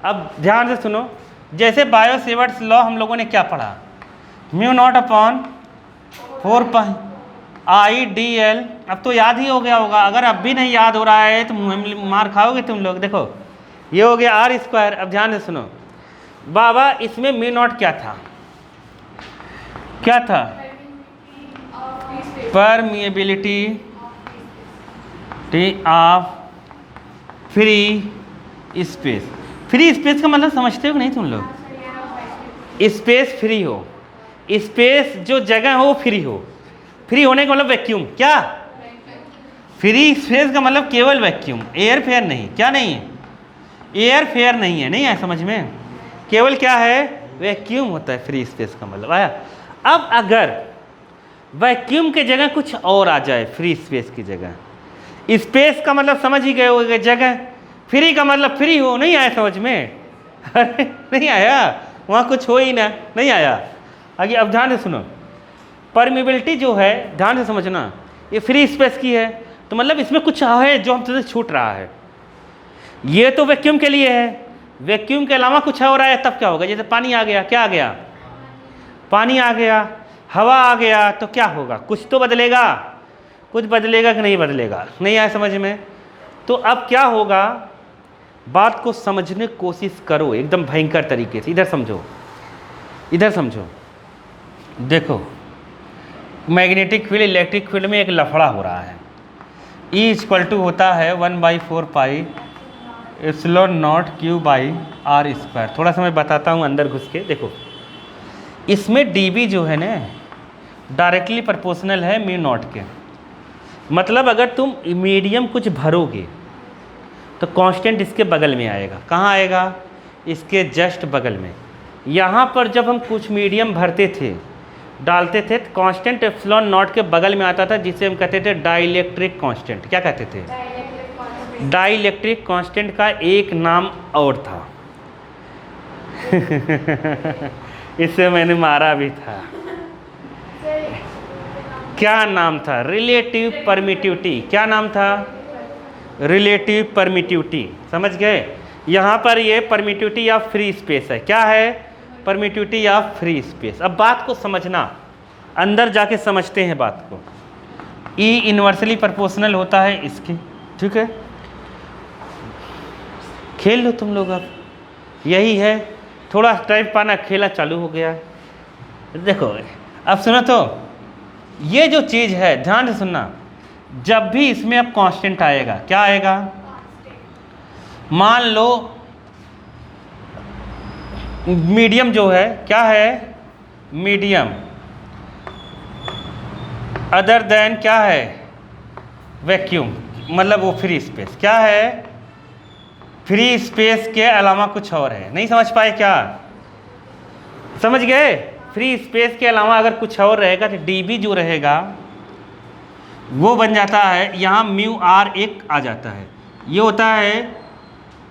अब ध्यान से सुनो, जैसे बायो सेवर्ट्स लॉ हम लोगों ने क्या पढ़ा, म्यू नॉट अपॉन 4π/IDL। अब तो याद ही हो गया होगा, अगर अब भी नहीं याद हो रहा है तो मार खाओगे तुम लोग। देखो ये हो गया R²। अब ध्यान से सुनो बाबा, इसमें म्यू नॉट क्या था, क्या था, permeability of free space. Free space का मतलब समझते हो कि नहीं तुम लोग, स्पेस फ्री हो, स्पेस जो जगह हो वो फ्री हो। फ्री होने का मतलब वैक्यूम, क्या फ्री स्पेस का मतलब केवल वैक्यूम, एयर फेयर नहीं, क्या नहीं है, एयर फेयर नहीं है, नहीं है समझ में, केवल क्या है, वैक्यूम होता है फ्री स्पेस का मतलब आया। अब अगर वैक्यूम की जगह कुछ और आ जाए, फ्री स्पेस की जगह, स्पेस का मतलब समझ ही गए हो जगह, फ्री का मतलब फ्री हो, नहीं आया समझ में, अरे नहीं आया, वहाँ कुछ हो ही ना, नहीं आया आगे। अब ध्यान से सुनो, परमिबिलिटी जो है ध्यान से समझना, ये फ्री स्पेस की है, तो मतलब इसमें कुछ है जो हमसे छूट रहा है। ये तो वैक्यूम के लिए है, वैक्यूम के अलावा कुछ हो रहा है तब क्या होगा, जैसे पानी आ गया, क्या आ गया, पानी आ गया, हवा आ गया, तो क्या होगा, कुछ तो बदलेगा, कुछ बदलेगा कि नहीं बदलेगा, नहीं आया समझ में। तो अब क्या होगा, बात को समझने की कोशिश करो एकदम भयंकर तरीके से। इधर समझो, इधर समझो, देखो मैग्नेटिक फील्ड इलेक्ट्रिक फील्ड में एक लफड़ा हो रहा है। E होता है 1/4πε0Q/R²। थोड़ा सा मैं बताता हूँ अंदर घुस के, देखो इसमें dB जो है ना डायरेक्टली प्रोपोर्शनल है म्यू नॉट के। मतलब अगर तुम मीडियम कुछ भरोगे तो कांस्टेंट इसके बगल में आएगा, कहाँ आएगा, इसके जस्ट बगल में। यहाँ पर जब हम कुछ मीडियम भरते थे, डालते थे, तो कांस्टेंट एप्सिलॉन नॉट के बगल में आता था, जिसे हम कहते थे डाइलेक्ट्रिक कांस्टेंट। क्या कहते थे, डाइलेक्ट्रिक कांस्टेंट का एक नाम और था इससे मैंने मारा भी था, क्या नाम था, रिलेटिव परमिटिविटी। क्या नाम था, रिलेटिव परमिटिविटी, समझ गए। यहाँ पर ये परमिटिविटी ऑफ फ्री स्पेस है, क्या है, परमिटिविटी ऑफ फ्री स्पेस। अब बात को समझना, अंदर जाके समझते हैं बात को। E इन्वर्सली प्रोपोर्शनल होता है इसके, ठीक है, खेल लो तुम लोग। अब यही है, थोड़ा टाइम पाना, खेला चालू हो गया। देखो अब सुनो, तो ये जो चीज़ है ध्यान से सुनना, जब भी इसमें अब कांस्टेंट आएगा, क्या आएगा, मान लो मीडियम जो है, क्या है, मीडियम अदर देन क्या है, वैक्यूम, मतलब वो फ्री स्पेस, क्या है, फ्री स्पेस के अलावा कुछ और है। नहीं समझ पाए क्या, समझ गए, फ्री स्पेस के अलावा अगर कुछ और रहेगा तो dB जो रहेगा वो बन जाता है, यहाँ म्यू R एक आ जाता है, ये होता है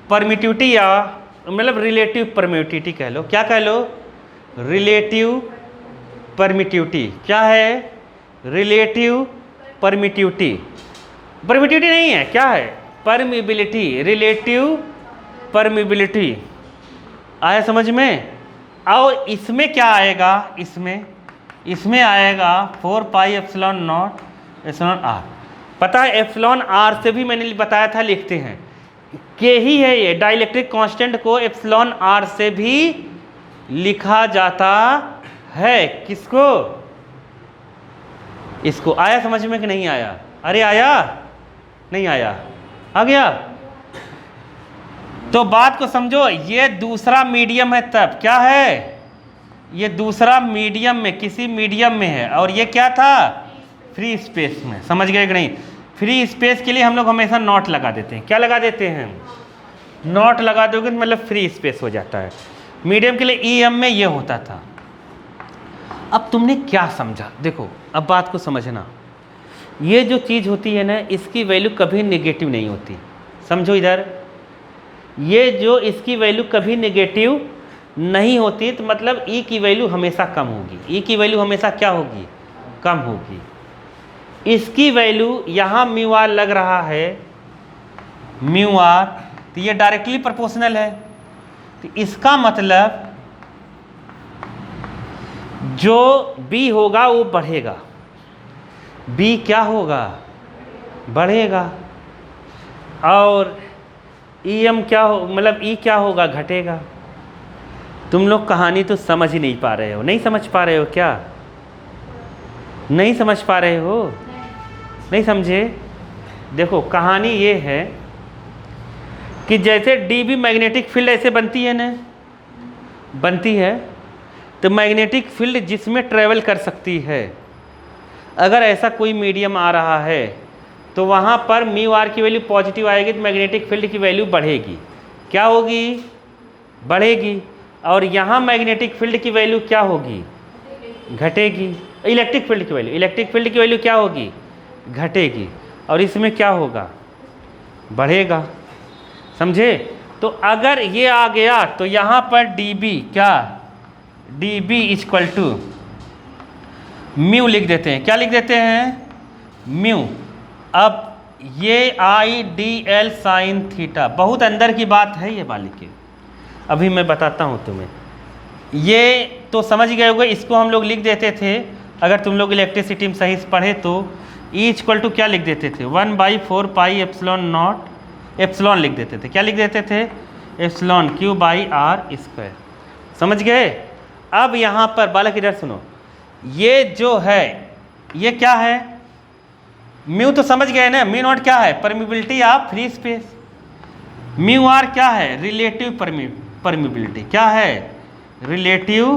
परमिटिविटी या मतलब रिलेटिव परमिटिविटी कह लो, क्या कह लो, रिलेटिव परमिटिविटी। क्या है, रिलेटिव परमिटिविटी, परमिटिविटी नहीं है, क्या है, परमिबिलिटी, रिलेटिव परमिबिलिटी। आया समझ में। और इसमें क्या आएगा, इसमें आएगा 4πε0 पता है, एप्सिलॉन R से भी मैंने बताया था, लिखते हैं के ही है ये, डाइलेक्ट्रिक कांस्टेंट को एप्सिलॉन R से भी लिखा जाता है। किसको, इसको। आया समझ में कि नहीं आया, अरे आया, नहीं आया, आ गया। तो बात को समझो, ये दूसरा मीडियम है, तब क्या है, ये दूसरा मीडियम में, किसी मीडियम में है, और ये क्या था, फ्री स्पेस में। समझ गए कि नहीं, फ्री स्पेस के लिए हम लोग हमेशा नॉट लगा देते हैं, क्या लगा देते हैं, नॉट लगा दोगे मतलब फ्री स्पेस हो जाता है। मीडियम के लिए EM में ये होता था। अब तुमने क्या समझा, देखो अब बात को समझना, ये जो चीज़ होती है ना, इसकी वैल्यू कभी नेगेटिव नहीं होती, समझो इधर, ये जो इसकी वैल्यू कभी नेगेटिव नहीं होती, तो मतलब E की वैल्यू हमेशा कम होगी, E की वैल्यू हमेशा क्या होगी, कम होगी। इसकी वैल्यू यहाँ म्यू R लग रहा है, म्यू R, तो ये डायरेक्टली प्रोपोर्शनल है, तो इसका मतलब जो B होगा वो बढ़ेगा, B क्या होगा, बढ़ेगा, और EM क्या हो, मतलब E क्या होगा, घटेगा। तुम लोग कहानी तो समझ ही नहीं पा रहे हो, नहीं समझ पा रहे हो क्या, नहीं समझ पा रहे हो, नहीं समझे। देखो कहानी ये है कि जैसे DB मैग्नेटिक फील्ड ऐसे बनती है ना, बनती है, तो मैग्नेटिक फील्ड जिसमें ट्रेवल कर सकती है, अगर ऐसा कोई मीडियम आ रहा है तो वहाँ पर म्यू आर की वैल्यू पॉजिटिव आएगी तो मैग्नेटिक फील्ड की वैल्यू बढ़ेगी, क्या होगी, बढ़ेगी। और यहाँ मैग्नेटिक फील्ड की वैल्यू क्या होगी, घटेगी। इलेक्ट्रिक फील्ड की वैल्यू, इलेक्ट्रिक फील्ड की वैल्यू क्या होगी, घटेगी, और इसमें क्या होगा, बढ़ेगा, समझे। तो अगर ये आ गया तो यहाँ पर DB क्या, DB इक्वल टू म्यू लिख देते हैं, क्या लिख देते हैं, म्यू। अब ये IDL साइन थीटा, बहुत अंदर की बात है ये वाली की, अभी मैं बताता हूँ तुम्हें। ये तो समझ गए होगे, इसको हम लोग लिख देते थे, अगर तुम लोग इलेक्ट्रिसिटी में सही से पढ़े तो E इक्वल टू क्या लिख देते थे, 1/4 पाई एप्सिलॉन नॉट, एप्सिलॉन लिख देते थे, क्या लिख देते थे, एप्सिलॉन Q/R स्क्वायर, समझ गए। अब यहाँ पर बालक इधर सुनो, ये जो है ये क्या है, म्यू तो समझ गए ना, म्यू नॉट क्या है, permeability of free space, mu r क्या है, रिलेटिव परमिबिलिटी, क्या है, रिलेटिव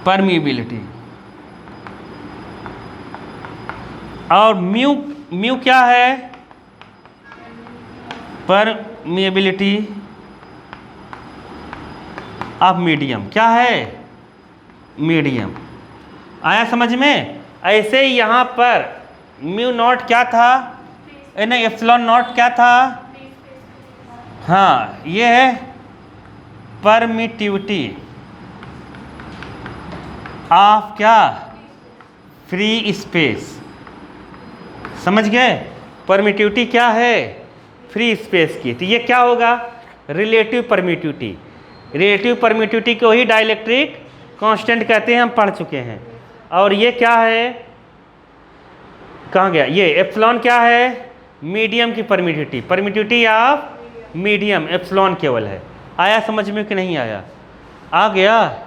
परमिबिलिटी, और म्यू क्या है, परमिबिलिटी ऑफ मीडियम, क्या है, मीडियम। आया समझ में। ऐसे ही यहाँ पर म्यू नॉट क्या था, नहीं एप्सिलॉन नॉट क्या था, हाँ ये है परमिटिविटी ऑफ क्या, फ्री स्पेस, समझ गए। परमिटिविटी क्या है, फ्री स्पेस की, तो ये क्या होगा, रिलेटिव परमिटिविटी। रिलेटिव परमिटिविटी को ही डाइलेक्ट्रिक कांस्टेंट कहते हैं, हम पढ़ चुके हैं। और ये क्या है, कहाँ गया, ये एप्सिलॉन क्या है, मीडियम की permittivity, permittivity of medium epsilon केवल है। आया समझ में कि नहीं आया, आ गया,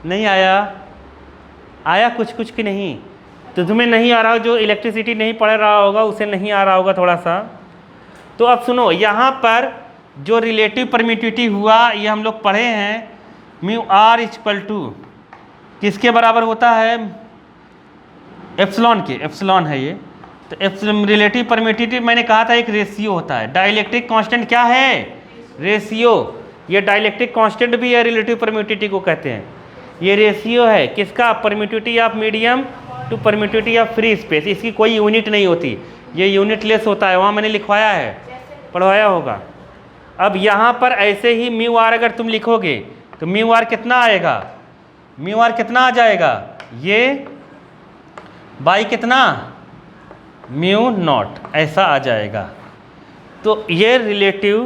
नहीं आया, आया कुछ कुछ कि नहीं। तो तुम्हें नहीं आ रहा हो, जो इलेक्ट्रिसिटी नहीं पढ़ रहा होगा उसे नहीं आ रहा होगा थोड़ा सा। तो अब सुनो, यहाँ पर जो रिलेटिव परमिटिविटी हुआ ये हम लोग पढ़े हैं, म्यू आर इक्वल टू किसके बराबर होता है, एप्सिलॉन के, एप्सिलॉन है ये। तो रिलेटिव परमिटिविटी मैंने कहा था एक रेशियो होता है, डाइलेक्ट्रिक कांस्टेंट क्या है, रेशियो। ये डाइलेक्ट्रिक कांस्टेंट भी है, रिलेटिव परमिटिविटी को कहते हैं। ये रेशियो है किसका, permittivity of medium to permittivity of free space. इसकी कोई यूनिट नहीं होती, ये यूनिट लेस होता है, वहाँ मैंने लिखवाया है, पढ़वाया होगा। अब यहाँ पर ऐसे ही म्यू आर अगर तुम लिखोगे तो म्यू आर कितना आएगा, म्यू आर कितना आ जाएगा, ये बाई कितना, म्यू नॉट, ऐसा आ जाएगा। तो ये रिलेटिव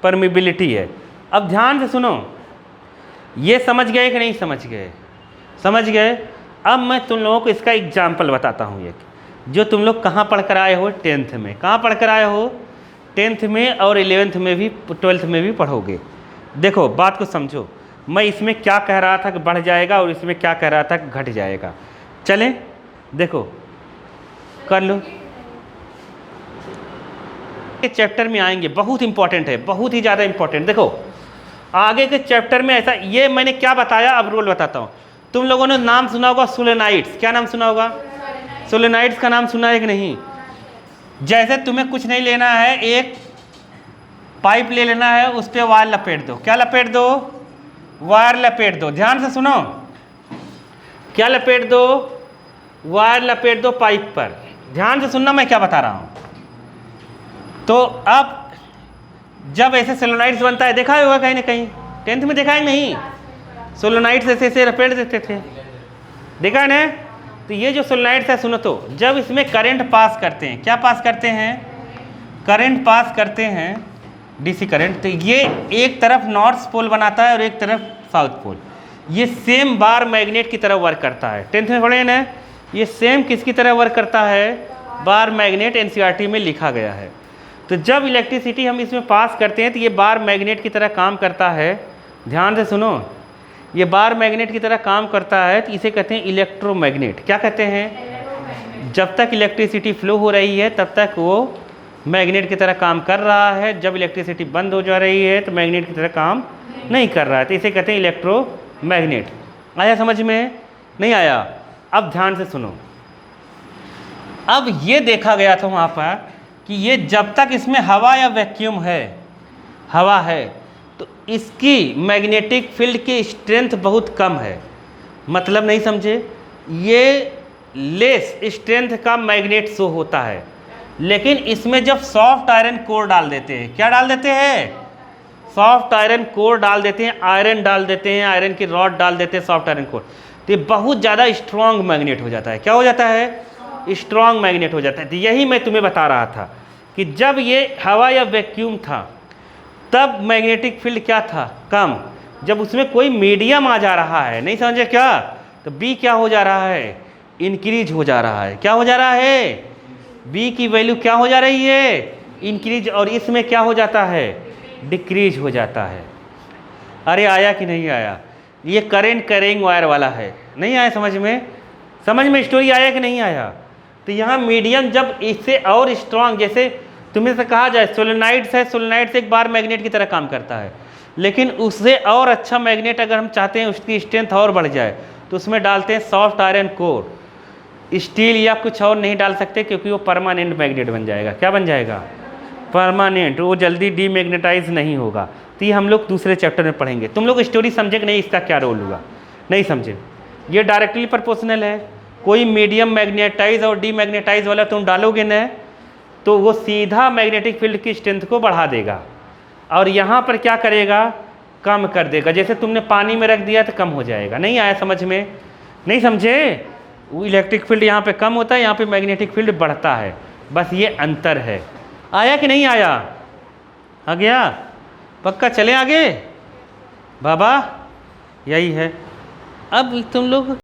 परमिबिलिटी है। अब ध्यान से सुनो, ये समझ गए कि नहीं समझ गए, समझ गए। अब मैं तुम लोगों को इसका एग्जाम्पल बताता हूँ, एक जो तुम लोग कहाँ पढ़ कर आए हो, 10th में, कहाँ पढ़ कर आए हो, 10th में, और 11th में भी, 12th में भी पढ़ोगे। देखो बात को समझो, मैं इसमें क्या कह रहा था कि बढ़ जाएगा, और इसमें क्या कह रहा था कि घट जाएगा। चलें देखो कर लो, चैप्टर में आएंगे, बहुत इंपॉर्टेंट है, बहुत ही ज़्यादा इंपॉर्टेंट। देखो आगे के चैप्टर में ऐसा, ये मैंने क्या बताया, अब रोल बताता हूँ। तुम लोगों ने नाम सुना होगा सोलेनाइड्स, क्या नाम सुना होगा, सोलेनाइड्स का नाम सुना है कि नहीं। जैसे तुम्हें कुछ नहीं लेना है, एक पाइप ले लेना है, उस पर वायर लपेट दो, क्या लपेट दो, वायर लपेट दो। ध्यान से सुनो, क्या लपेट दो, वायर लपेट दो पाइप पर। ध्यान से सुनना मैं क्या बता रहा हूँ। तो अब जब ऐसे सोलेनाइड्स बनता है, देखा होगा कहीं ना कहीं, 10th में देखा है नहीं, सोलेनाइड्स ऐसे ऐसे लपेट देते थे, देखा है ना। तो ये जो सोलेनाइड्स है, सुनो तो, जब इसमें करंट पास करते हैं, क्या पास करते हैं, करंट पास करते हैं, डीसी करंट। तो ये एक तरफ नॉर्थ पोल बनाता है और एक तरफ साउथ पोल। ये सेम बार मैग्नेट की तरह वर्क करता है। 10th में पढ़े ना, ये सेम किसकी तरह वर्क करता है? Bar magnet. एनसीईआरटी में लिखा गया है। तो जब इलेक्ट्रिसिटी हम इसमें पास करते हैं तो ये बार मैग्नेट की तरह काम करता है। ध्यान से सुनो, ये बार मैग्नेट की तरह काम करता है, तो इसे कहते हैं इलेक्ट्रोमैग्नेट। क्या कहते हैं? जब तक इलेक्ट्रिसिटी फ्लो हो रही है तब तक वो मैग्नेट की तरह काम कर रहा है। जब इलेक्ट्रिसिटी बंद हो जा रही है तो मैग्नेट की तरह काम नहीं कर रहा है, तो इसे कहते हैं इलेक्ट्रोमैग्नेट। आया समझ में? नहीं आया? अब ध्यान से सुनो। अब ये देखा गया था वहाँ पर कि ये जब तक इसमें हवा या वैक्यूम है, हवा है, तो इसकी मैग्नेटिक फील्ड की स्ट्रेंथ बहुत कम है। मतलब नहीं समझे? ये लेस स्ट्रेंथ का मैग्नेट शो होता है। लेकिन इसमें जब सॉफ्ट आयरन कोर डाल देते हैं, क्या डाल देते हैं? सॉफ्ट आयरन कोर डाल देते हैं, आयरन डाल देते हैं, आयरन की रॉड डाल देते हैं, सॉफ्ट आयरन कोर, तो ये बहुत ज़्यादा स्ट्रॉन्ग मैग्नेट हो जाता है। क्या हो जाता है? स्ट्रॉन्ग मैग्नेट हो जाता है। तो यही मैं तुम्हें बता रहा था कि जब ये हवा या वैक्यूम था तब मैग्नेटिक फील्ड क्या था? कम। जब उसमें कोई मीडियम आ जा रहा है, नहीं समझे क्या, तो बी क्या हो जा रहा है? इंक्रीज हो जा रहा है। क्या हो जा रहा है? बी की वैल्यू क्या हो जा रही है? इंक्रीज। और इसमें क्या हो जाता है? डिक्रीज हो जाता है। अरे आया कि नहीं आया? ये करेंट कैरिंग वायर वाला है। नहीं आया समझ में? समझ में स्टोरी आया कि नहीं आया? तो यहाँ मीडियम जब इससे और स्ट्रांग, जैसे तुम्हें से कहा जाए सोलेनाइड्स है, सोलेनाइड से एक बार मैग्नेट की तरह काम करता है, लेकिन उससे और अच्छा मैग्नेट अगर हम चाहते हैं उसकी स्ट्रेंथ और बढ़ जाए तो उसमें डालते हैं सॉफ्ट आयरन कोर। स्टील या कुछ और नहीं डाल सकते क्योंकि वो परमानेंट मैग्नेट बन जाएगा। क्या बन जाएगा? परमानेंट। वो जल्दी डीमैग्नेटाइज नहीं होगा। तो ये हम लोग दूसरे चैप्टर में पढ़ेंगे। तुम लोग स्टोरी समझे कि नहीं, इसका क्या रोल होगा? नहीं समझे? ये डायरेक्टली प्रोपोर्शनल है। कोई मीडियम मैग्नेटाइज और डीमैग्नेटाइज वाला तुम डालोगे ना तो वो सीधा मैग्नेटिक फील्ड की स्ट्रेंथ को बढ़ा देगा, और यहाँ पर क्या करेगा? कम कर देगा। जैसे तुमने पानी में रख दिया तो कम हो जाएगा। नहीं आया समझ में? नहीं समझे? वो इलेक्ट्रिक फील्ड यहाँ पे कम होता है, यहाँ पे मैग्नेटिक फील्ड बढ़ता है। बस ये अंतर है। आया कि नहीं आया? आ गया? पक्का चले आगे बाबा? यही है। अब तुम लोग